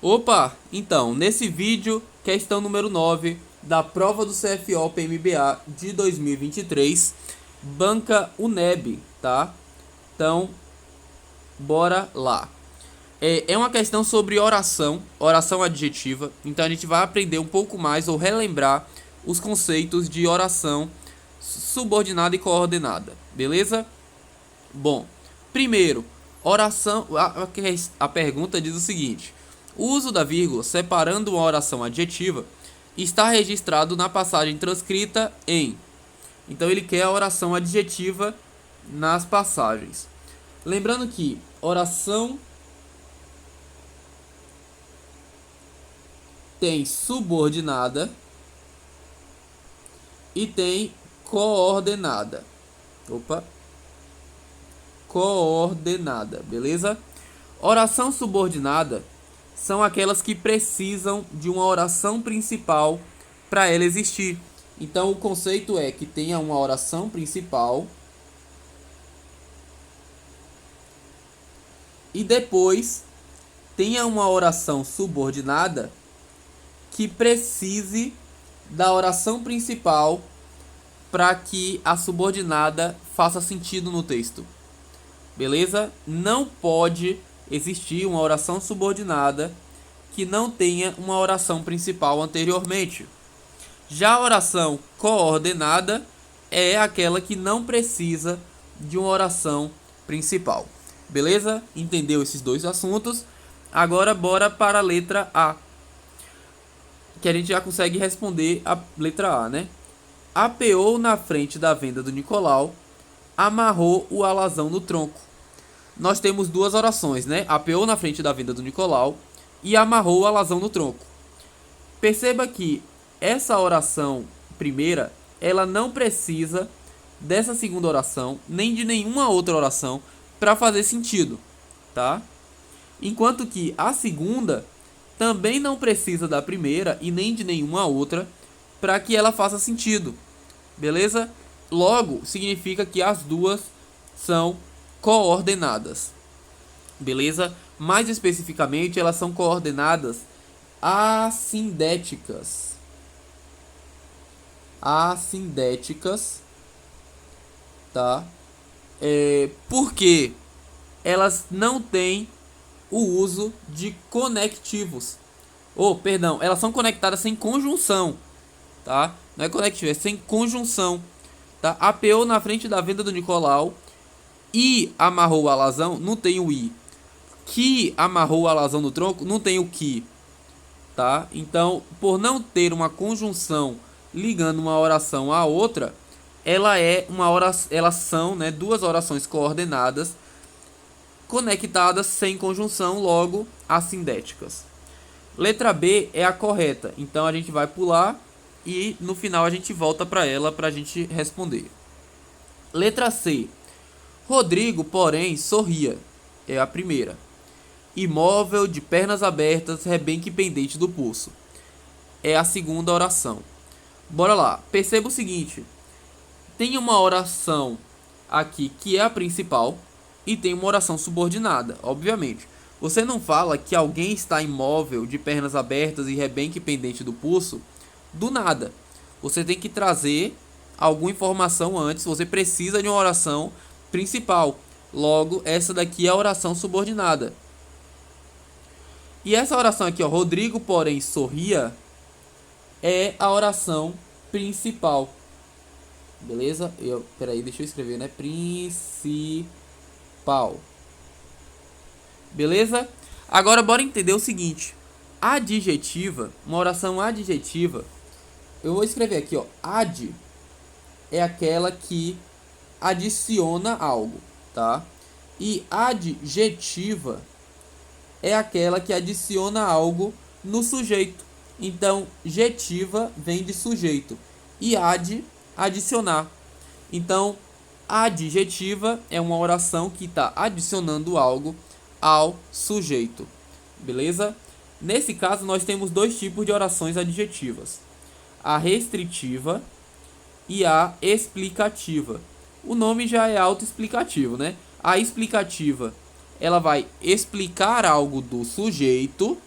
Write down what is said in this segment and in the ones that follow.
Opa, então, nesse vídeo, questão número 9 da prova do CFO PMBA de 2023, banca UNEB, tá? Então, bora lá. É uma questão sobre oração adjetiva, então a gente vai aprender um pouco mais ou relembrar os conceitos de oração subordinada e coordenada, beleza? Bom, primeiro, oração. A pergunta diz o seguinte: o uso da vírgula separando uma oração adjetiva está registrado na passagem transcrita em. Então ele quer a oração adjetiva nas passagens. Lembrando que oração tem subordinada e tem coordenada. Opa, coordenada, beleza? Oração subordinada são aquelas que precisam de uma oração principal para ela existir. Então o conceito é que tenha uma oração principal e depois tenha uma oração subordinada que precise da oração principal para que a subordinada faça sentido no texto. Beleza? Não pode existir uma oração subordinada que não tenha uma oração principal anteriormente. Já a oração coordenada é aquela que não precisa de uma oração principal. Beleza? Entendeu esses dois assuntos? Agora bora para a letra A, que a gente já consegue responder a letra A, né? Apeou na frente da venda do Nicolau, amarrou o alazão no tronco. Nós temos duas orações, né? Apeou na frente da venda do Nicolau e amarrou o alazão no tronco. Perceba que essa oração primeira, ela não precisa dessa segunda oração, nem de nenhuma outra oração para fazer sentido, tá? Enquanto que a segunda também não precisa da primeira e nem de nenhuma outra para que ela faça sentido, beleza? Logo, significa que as duas são coordenadas, beleza? Mais especificamente, elas são coordenadas assindéticas. Assindéticas, tá? Porque elas não têm o uso de conectivos. Perdão, elas são conectadas sem conjunção, tá? Não é conectivo, é sem conjunção, tá? Apeou na frente da venda do Nicolau e amarrou o alazão, não tem o i. Que amarrou o alazão no tronco, não tem o que, tá? Então, por não ter uma conjunção ligando uma oração à outra, elas são, né, duas orações coordenadas conectadas sem conjunção, logo assindéticas. Letra B é a correta, então a gente vai pular e no final a gente volta para ela para a gente responder. Letra C. Rodrigo, porém, sorria. É a primeira. Imóvel, de pernas abertas, rebenque pendente do pulso. É a segunda oração. Bora lá. Perceba o seguinte. Tem uma oração aqui que é a principal e tem uma oração subordinada, obviamente. Você não fala que alguém está imóvel, de pernas abertas e rebenque pendente do pulso do nada. Você tem que trazer alguma informação antes. Você precisa de uma oração principal. Logo, essa daqui é a oração subordinada. E essa oração aqui, ó, Rodrigo, porém, sorria, é a oração principal. Beleza? Peraí, deixa eu escrever, né? Principal. Beleza? Agora bora entender o seguinte. Adjetiva, uma oração adjetiva, eu vou escrever aqui, ó. Ad é aquela que adiciona algo, tá? E adjetiva é aquela que adiciona algo no sujeito. Então, jetiva vem de sujeito e adicionar. Então, adjetiva é uma oração que está adicionando algo ao sujeito, beleza? Nesse caso, nós temos dois tipos de orações adjetivas: a restritiva e a explicativa. O nome já é autoexplicativo, né? A explicativa, ela vai explicar algo do sujeito,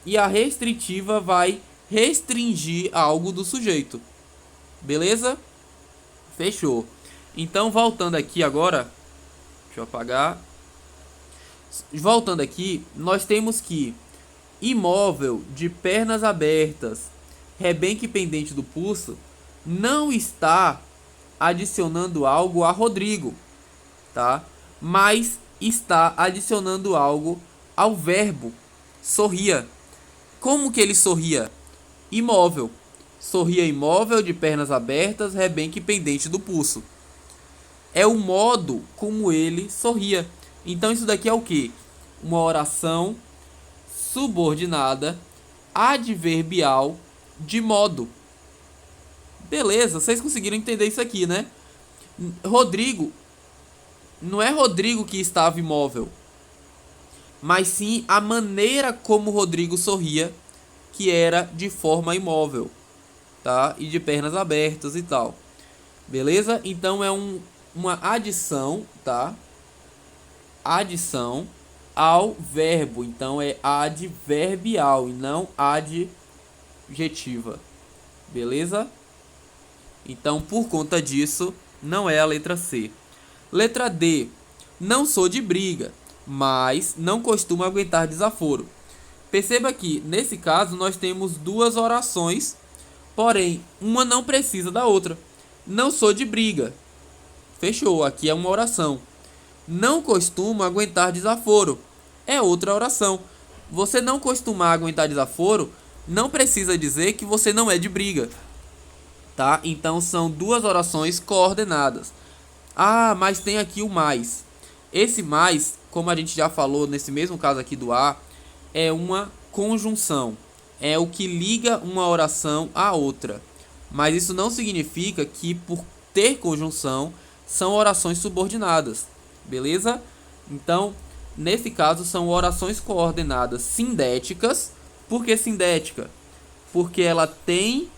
e a restritiva vai restringir algo do sujeito. Beleza? Fechou. Então, voltando aqui agora, deixa eu apagar. Voltando aqui, nós temos que imóvel de pernas abertas, rebenque pendente do pulso, não está adicionando algo a Rodrigo, tá? Mas está adicionando algo ao verbo sorria. Como que ele sorria? Imóvel. Sorria imóvel de pernas abertas, rebenque pendente do pulso. É o modo como ele sorria. Então isso daqui é o que? Uma oração subordinada adverbial de modo. Beleza, vocês conseguiram entender isso aqui, né? Rodrigo, não é Rodrigo que estava imóvel, mas sim a maneira como Rodrigo sorria, que era de forma imóvel, tá? E de pernas abertas e tal. Beleza? Então é uma adição, tá? Adição ao verbo. Então é adverbial e não adjetiva. Beleza? Então, por conta disso, não é a letra C. Letra D. Não sou de briga, mas não costumo aguentar desaforo. Perceba que, nesse caso, nós temos duas orações, porém, uma não precisa da outra. Não sou de briga. Fechou, aqui é uma oração. Não costumo aguentar desaforo. É outra oração. Você não costumar aguentar desaforo não precisa dizer que você não é de briga. Tá? Então são duas orações coordenadas. Ah, mas tem aqui o mais. Esse mais, como a gente já falou nesse mesmo caso aqui do A, é uma conjunção. É o que liga uma oração à outra. Mas isso não significa que por ter conjunção são orações subordinadas. Beleza? Então, nesse caso são orações coordenadas sindéticas. Por que sindética? Porque ela tem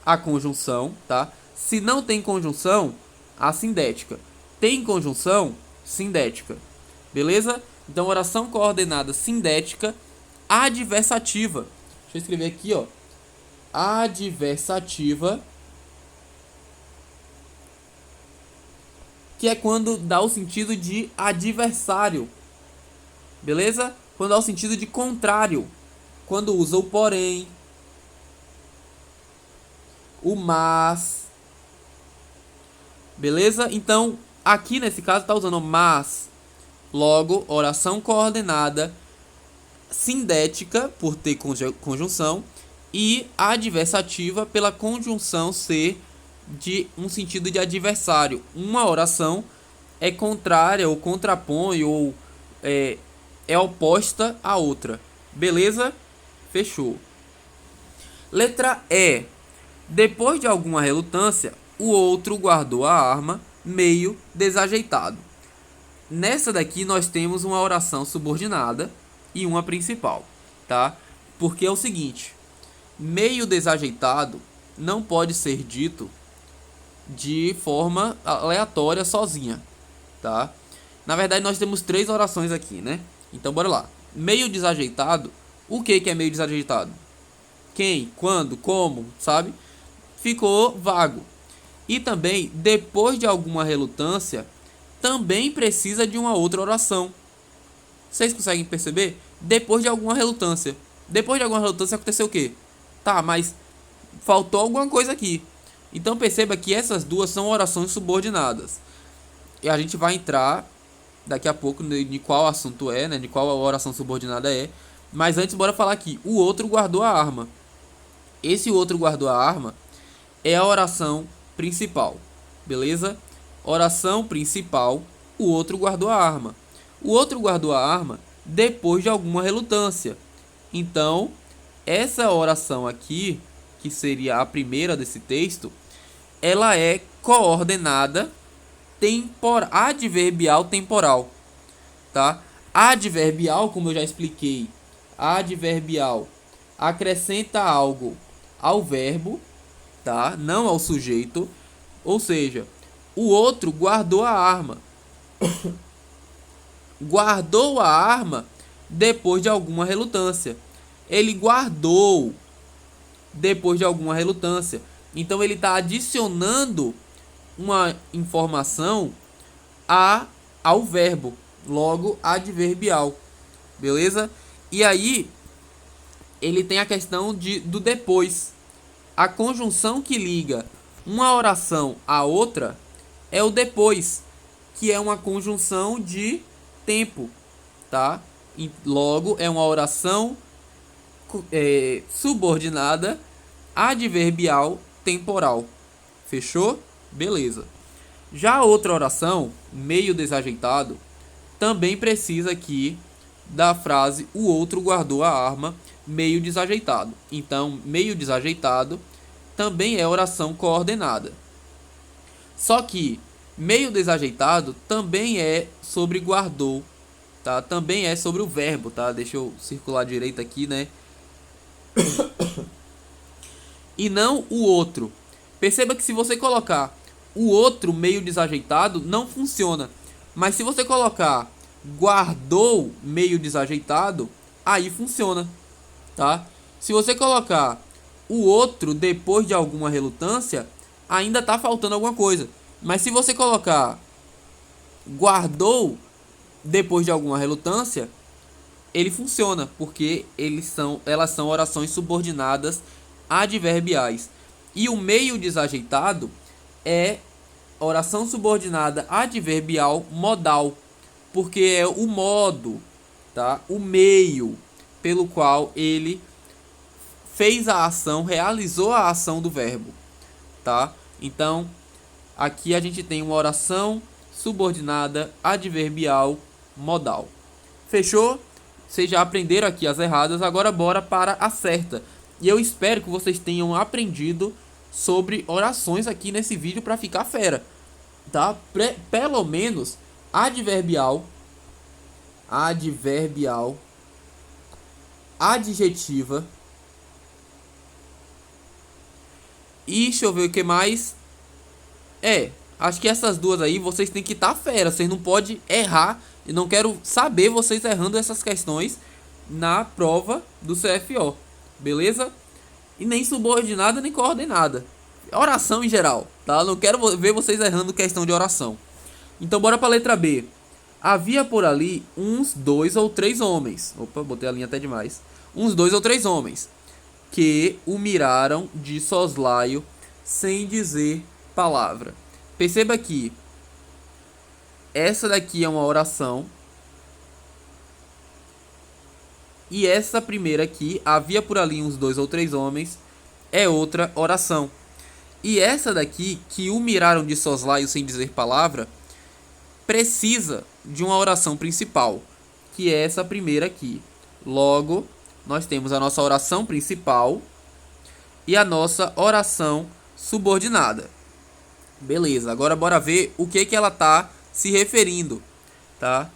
a conjunção, tá? Se não tem conjunção, assindética. Tem conjunção, sindética. Beleza? Então, oração coordenada sindética adversativa. Deixa eu escrever aqui, ó. Adversativa, que é quando dá o sentido de adversário. Beleza? Quando dá o sentido de contrário. Quando usa o porém, o mas. Beleza? Então, aqui nesse caso está usando mas. Logo, oração coordenada sindética, por ter conjunção, e adversativa pela conjunção ser de um sentido de adversário. Uma oração é contrária ou contrapõe ou é oposta à outra. Beleza? Fechou. Letra E. Depois de alguma relutância, o outro guardou a arma, meio desajeitado. Nessa daqui nós temos uma oração subordinada e uma principal, tá? Porque é o seguinte, meio desajeitado não pode ser dito de forma aleatória sozinha, tá? Na verdade nós temos três orações aqui, né? Então bora lá. Meio desajeitado, o que é meio desajeitado? Quem, quando, como, sabe? Ficou vago. E também, depois de alguma relutância, também precisa de uma outra oração. Vocês conseguem perceber? Depois de alguma relutância. Depois de alguma relutância aconteceu o quê? Tá, mas faltou alguma coisa aqui. Então perceba que essas duas são orações subordinadas. E a gente vai entrar daqui a pouco de qual assunto é, né? De qual a oração subordinada é. Mas antes bora falar aqui. O outro guardou a arma. Esse outro guardou a arma é a oração principal. Beleza? Oração principal, o outro guardou a arma. O outro guardou a arma depois de alguma relutância. Então, essa oração aqui, que seria a primeira desse texto, ela é coordenada adverbial temporal, tá? Adverbial, como eu já expliquei, adverbial acrescenta algo ao verbo, tá? Não ao sujeito. Ou seja, o outro guardou a arma. Guardou a arma depois de alguma relutância. ele guardou depois de alguma relutância. Então ele está adicionando uma informação ao verbo, logo adverbial, beleza? E aí ele tem a questão do depois. A conjunção que liga uma oração à outra é o depois, que é uma conjunção de tempo, tá? E logo é uma oração subordinada adverbial temporal. Fechou? Beleza. Já a outra oração, meio desajeitado, também precisa aqui da frase o outro guardou a arma, meio desajeitado. Então, meio desajeitado também é oração coordenada. Só que meio desajeitado também é sobre guardou, tá? Também é sobre o verbo, tá? Deixa eu circular direito aqui, né? E não o outro. Perceba que se você colocar o outro meio desajeitado, não funciona. Mas se você colocar guardou meio desajeitado, aí funciona, tá? Se você colocar o outro depois de alguma relutância, ainda tá faltando alguma coisa. Mas se você colocar guardou depois de alguma relutância, ele funciona, porque elas são orações subordinadas adverbiais. E o meio desajeitado é oração subordinada adverbial modal, porque é o modo, tá? O meio pelo qual ele fez a ação, realizou a ação do verbo, tá? Então, aqui a gente tem uma oração subordinada adverbial modal. Fechou? Vocês já aprenderam aqui as erradas, agora bora para a certa. E eu espero que vocês tenham aprendido sobre orações aqui nesse vídeo para ficar fera, tá? Pelo menos adverbial, adjetiva. E deixa eu ver o que mais. Acho que essas duas aí vocês têm que estar fera. Vocês não podem errar. Eu não quero saber vocês errando essas questões na prova do CFO. Beleza? E nem subordinada nem coordenada. Oração em geral, tá? Eu não quero ver vocês errando questão de oração. Então bora pra letra B. Havia por ali uns 2 ou 3 homens. Opa, botei a linha até demais. Uns 2 ou 3 homens que o miraram de soslaio sem dizer palavra. Perceba que essa daqui é uma oração. E essa primeira aqui, havia por ali uns 2 ou 3 homens, é outra oração. E essa daqui, que o miraram de soslaio sem dizer palavra, precisa de uma oração principal, que é essa primeira aqui. Logo, nós temos a nossa oração principal e a nossa oração subordinada. Beleza, agora bora ver o que ela tá se referindo, tá?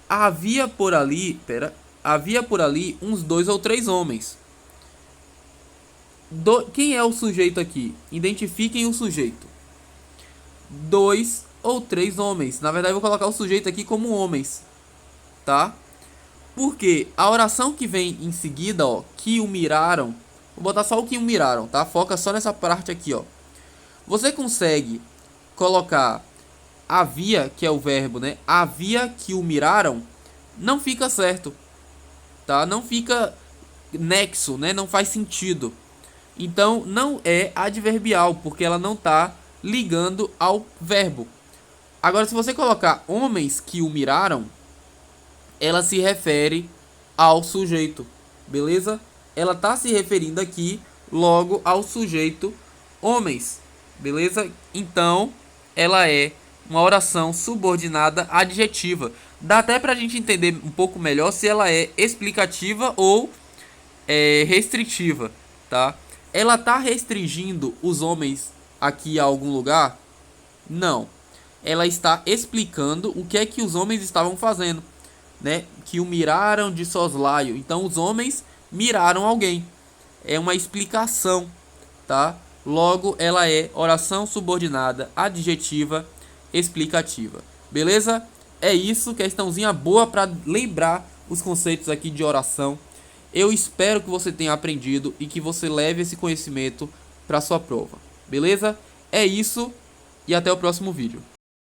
Havia por ali uns 2 ou 3 homens. Quem é o sujeito aqui? Identifiquem o sujeito. 2 ou 3 homens. Na verdade, eu vou colocar o sujeito aqui como homens, tá? Porque a oração que vem em seguida, ó, que o miraram, vou botar só o que o miraram, tá? Foca só nessa parte aqui, ó. Você consegue colocar havia, que é o verbo, né? Havia que o miraram, não fica certo, tá? Não fica nexo, né? Não faz sentido. Então, não é adverbial, porque ela não tá ligando ao verbo. Agora, se você colocar homens que o miraram, ela se refere ao sujeito, beleza? Ela tá se referindo aqui logo ao sujeito homens, beleza? Então, ela é uma oração subordinada adjetiva. Dá até pra gente entender um pouco melhor se ela é explicativa ou restritiva, tá? Ela tá restringindo os homens aqui a algum lugar? Não. Ela está explicando o que é que os homens estavam fazendo, né? Que o miraram de soslaio. Então os homens miraram alguém. É uma explicação, tá? Logo, ela é oração subordinada adjetiva explicativa. Beleza? É isso, questãozinha boa para lembrar os conceitos aqui de oração. Eu espero que você tenha aprendido e que você leve esse conhecimento para sua prova. Beleza? É isso e até o próximo vídeo.